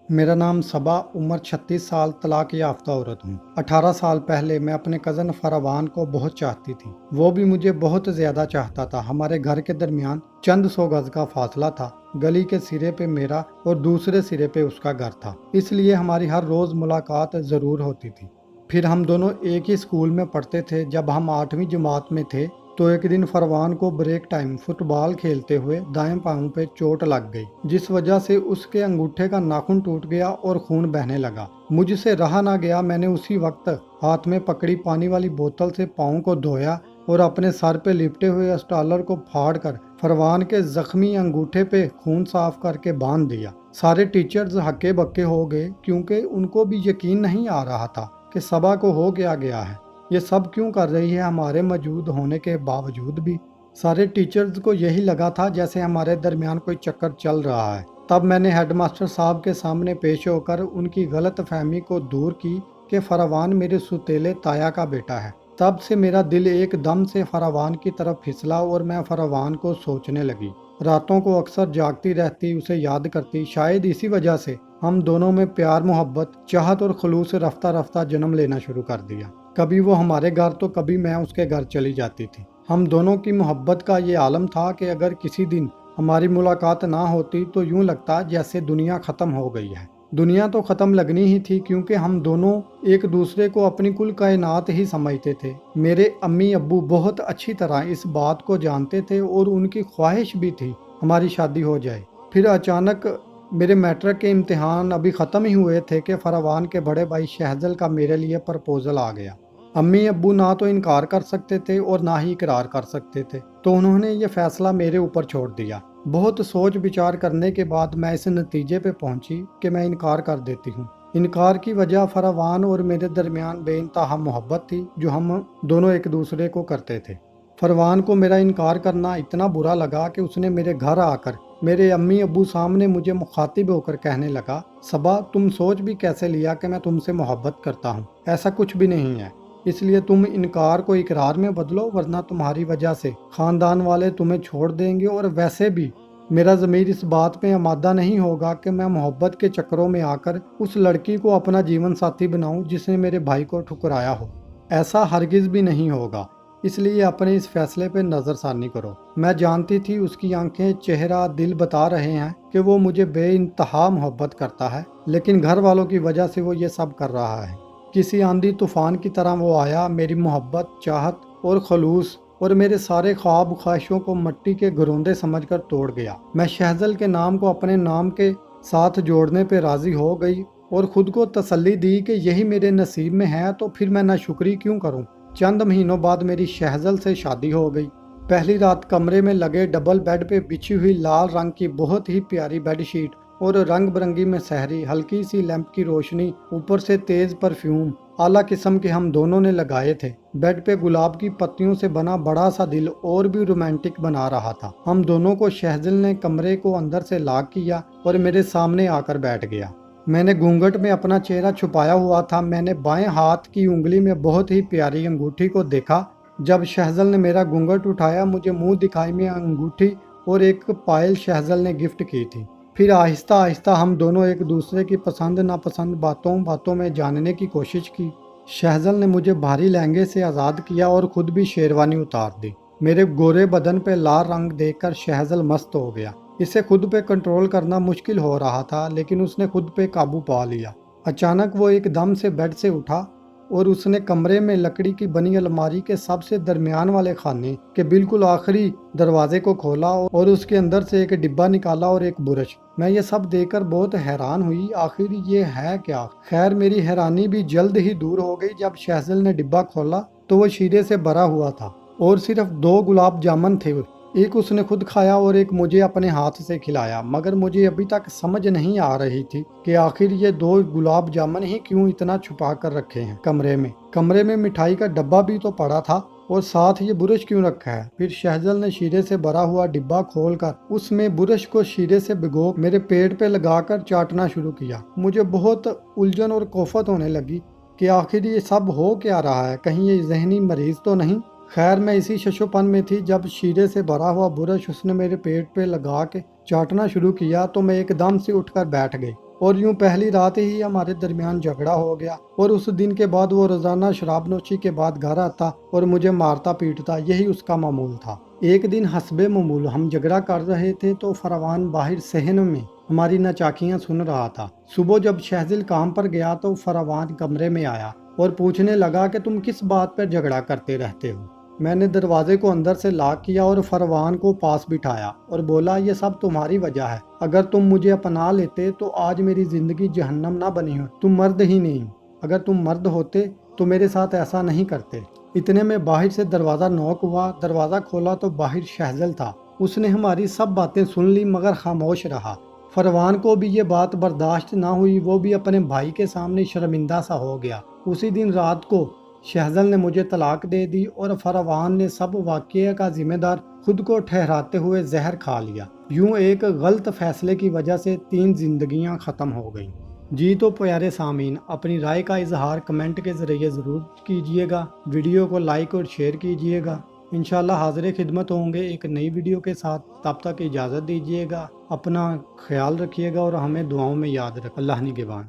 मेरा नाम सबा, उम्र 36 साल, तलाक याफ्ता औरत हूँ। 18 साल पहले मैं अपने कज़न फरवान को बहुत चाहती थी। वो भी मुझे बहुत ज़्यादा चाहता था। हमारे घर के दरमियान चंद सौ गज का फासला था। गली के सिरे पे मेरा और दूसरे सिरे पे उसका घर था, इसलिए हमारी हर रोज़ मुलाकात ज़रूर होती थी। फिर हम दोनों एक ही स्कूल में पढ़ते थे। जब हम 8वीं जमात में थे तो एक दिन फरवान को ब्रेक टाइम फुटबॉल खेलते हुए दाएं पांव पे चोट लग गई, जिस वजह से उसके अंगूठे का नाखून टूट गया और खून बहने लगा। मुझसे रहा ना गया, मैंने उसी वक्त हाथ में पकड़ी पानी वाली बोतल से पाँव को धोया और अपने सर पे लिपटे हुए स्टॉलर को फाड़ कर फरवान के जख्मी अंगूठे पे खून साफ करके बांध दिया। सारे टीचर्स हक्के बक्के हो गए, क्योंकि उनको भी यकीन नहीं आ रहा था कि सबा को हो गया है। ये सब क्यों कर रही है, हमारे मौजूद होने के बावजूद भी। सारे टीचर्स को यही लगा था जैसे हमारे दरमियान कोई चक्कर चल रहा है। तब मैंने हेडमास्टर साहब के सामने पेश होकर उनकी गलत फहमी को दूर की कि फरवान मेरे सुतेले ताया का बेटा है। तब से मेरा दिल एकदम से फरवान की तरफ फिसला और मैं फरवान को सोचने लगी। रातों को अक्सर जागती रहती, उसे याद करती। शायद इसी वजह से हम दोनों में प्यार, मोहब्बत, चाहत और खलूस रफ्ता रफ्ता जन्म लेना शुरू कर दिया। कभी वो हमारे घर तो कभी मैं उसके घर चली जाती थी। हम दोनों की मोहब्बत का ये आलम था कि अगर किसी दिन हमारी मुलाकात ना होती तो यूं लगता जैसे दुनिया ख़त्म हो गई है। दुनिया तो ख़त्म लगनी ही थी, क्योंकि हम दोनों एक दूसरे को अपनी कुल कायनात ही समझते थे। मेरे अम्मी अब्बू बहुत अच्छी तरह इस बात को जानते थे और उनकी ख्वाहिश भी थी हमारी शादी हो जाए। फिर अचानक मेरे मैट्रिक के इम्तिहान अभी ख़त्म ही हुए थे कि फरवान के बड़े भाई शहजल का मेरे लिए प्रपोजल आ गया। अम्मी अब्बू ना तो इनकार कर सकते थे और ना ही इकरार कर सकते थे, तो उन्होंने ये फैसला मेरे ऊपर छोड़ दिया। बहुत सोच विचार करने के बाद मैं इस नतीजे पे पहुंची कि मैं इनकार कर देती हूँ। इनकार की वजह फरवान और मेरे दरमियान बेइंतहा मोहब्बत थी जो हम दोनों एक दूसरे को करते थे। फरवान को मेरा इनकार करना इतना बुरा लगा कि उसने मेरे घर आकर मेरे अम्मी अब्बू सामने मुझे मुखातिब होकर कहने लगा, सबा, तुम सोच भी कैसे लिया कि मैं तुमसे मोहब्बत करता हूँ? ऐसा कुछ भी नहीं है। इसलिए तुम इनकार को इकरार में बदलो, वरना तुम्हारी वजह से खानदान वाले तुम्हें छोड़ देंगे। और वैसे भी मेरा ज़मीर इस बात पे आमादा नहीं होगा कि मैं मोहब्बत के चक्करों में आकर उस लड़की को अपना जीवन साथी बनाऊं जिसने मेरे भाई को ठुकराया हो। ऐसा हरगिज़ भी नहीं होगा। इसलिए अपने इस फैसले पे नज़रसानी करो। मैं जानती थी उसकी आंखें, चेहरा, दिल बता रहे हैं कि वो मुझे बेइंतहा मोहब्बत करता है, लेकिन घर वालों की वजह से वो ये सब कर रहा है। किसी आंधी तूफान की तरह वो आया, मेरी मोहब्बत, चाहत और खलूस और मेरे सारे ख्वाब ख्वाहिशों को मट्टी के घरौंदे समझकर तोड़ गया। मैं शहजल के नाम को अपने नाम के साथ जोड़ने पे राजी हो गई और खुद को तसल्ली दी कि यही मेरे नसीब में है, तो फिर मैं नाशुक्री क्यों करूं। चंद महीनों बाद मेरी शहजल से शादी हो गई। पहली रात कमरे में लगे डबल बेड पे बिछी हुई लाल रंग की बहुत ही प्यारी बेडशीट और रंग बिरंगी में सहरी, हल्की सी लैंप की रोशनी, ऊपर से तेज परफ्यूम आला किस्म के हम दोनों ने लगाए थे। बेड पे गुलाब की पत्तियों से बना बड़ा सा दिल और भी रोमांटिक बना रहा था। हम दोनों को शहजल ने कमरे को अंदर से लॉक किया और मेरे सामने आकर बैठ गया। मैंने घूंघट में अपना चेहरा छुपाया हुआ था। मैंने बाएं हाथ की उंगली में बहुत ही प्यारी अंगूठी को देखा। जब शहजल ने मेरा घूंघट उठाया, मुझे मुंह दिखाई में अंगूठी और एक पायल शहजल ने गिफ्ट की थी। फिर आहिस्ता आहिस्ता हम दोनों एक दूसरे की पसंद नापसंद बातों बातों में जानने की कोशिश की। शहजल ने मुझे भारी लहंगे से आज़ाद किया और खुद भी शेरवानी उतार दी। मेरे गोरे बदन पे लाल रंग देखकर शहजल मस्त हो गया। इसे खुद पे कंट्रोल करना मुश्किल हो रहा था, लेकिन उसने खुद पे काबू पा लिया। अचानक वो एकदम से बेड से उठा और उसने कमरे में लकड़ी की बनी अलमारी के सबसे दरमियान वाले खाने के बिल्कुल आखिरी दरवाजे को खोला और उसके अंदर से एक डिब्बा निकाला और एक बुरश। मैं ये सब देखकर बहुत हैरान हुई, आखिर ये है क्या? खैर, मेरी हैरानी भी जल्द ही दूर हो गई। जब शहजल ने डिब्बा खोला तो वो शीरे से भरा हुआ था और सिर्फ 2 गुलाब जामुन थे। एक उसने खुद खाया और एक मुझे अपने हाथ से खिलाया, मगर मुझे अभी तक समझ नहीं आ रही थी कि आखिर ये 2 गुलाब जामुन ही क्यों इतना छुपा कर रखे हैं कमरे में मिठाई का डब्बा भी तो पड़ा था और साथ ये बुरश क्यों रखा है? फिर शहजल ने शीरे से भरा हुआ डिब्बा खोलकर उसमें बुरश को शीरे से भिगो मेरे पेट पे लगाकर चाटना शुरू किया। मुझे बहुत उलझन और कोफत होने लगी कि आखिर ये सब हो क्या रहा है, कहीं ये जहनी मरीज तो नहीं। खैर, मैं इसी शशोपन में थी। जब शीरे से भरा हुआ बुरश उसने मेरे पेट पे लगा के चाटना शुरू किया तो मैं एकदम से उठकर बैठ गई। اور یوں پہلی رات ہی ہمارے درمیان جھگڑا ہو گیا اور اس دن کے بعد وہ روزانہ شراب نوشی کے بعد گھر آتا اور مجھے مارتا پیٹتا، یہی اس کا معمول تھا۔ ایک دن حسب معمول ہم جھگڑا کر رہے تھے تو فروان باہر صحن میں ہماری ناچاکیاں سن رہا تھا۔ صبح جب شہزل کام پر گیا تو فروان کمرے میں آیا اور پوچھنے لگا کہ تم کس بات پر جھگڑا کرتے رہتے ہو۔ میں نے دروازے کو اندر سے لاک کیا اور فروان کو پاس بٹھایا اور بولا یہ سب تمہاری وجہ ہے، اگر تم مجھے اپنا لیتے تو آج میری زندگی جہنم نہ بنی ہو، تم مرد ہی نہیں، اگر تم مرد ہوتے تو میرے ساتھ ایسا نہیں کرتے۔ اتنے میں باہر سے دروازہ نوک ہوا، دروازہ کھولا تو باہر شہزل تھا۔ اس نے ہماری سب باتیں سن لی مگر خاموش رہا۔ فروان کو بھی یہ بات برداشت نہ ہوئی، وہ بھی اپنے بھائی کے سامنے شرمندہ سا ہو گیا۔ اسی دن رات کو شہزل نے مجھے طلاق دے دی اور فروان نے سب واقعے کا ذمہ دار خود کو ٹھہراتے ہوئے زہر کھا لیا۔ یوں ایک غلط فیصلے کی وجہ سے 3 زندگیاں ختم ہو گئیں۔ جی تو پیارے سامعین، اپنی رائے کا اظہار کمنٹ کے ذریعے ضرور کیجئے گا، ویڈیو کو لائک اور شیئر کیجئے گا۔ انشاءاللہ حاضر خدمت ہوں گے ایک نئی ویڈیو کے ساتھ، تب تک اجازت دیجئے گا، اپنا خیال رکھیے گا اور ہمیں دعاؤں میں یاد رکھ۔ اللہ نگہبان۔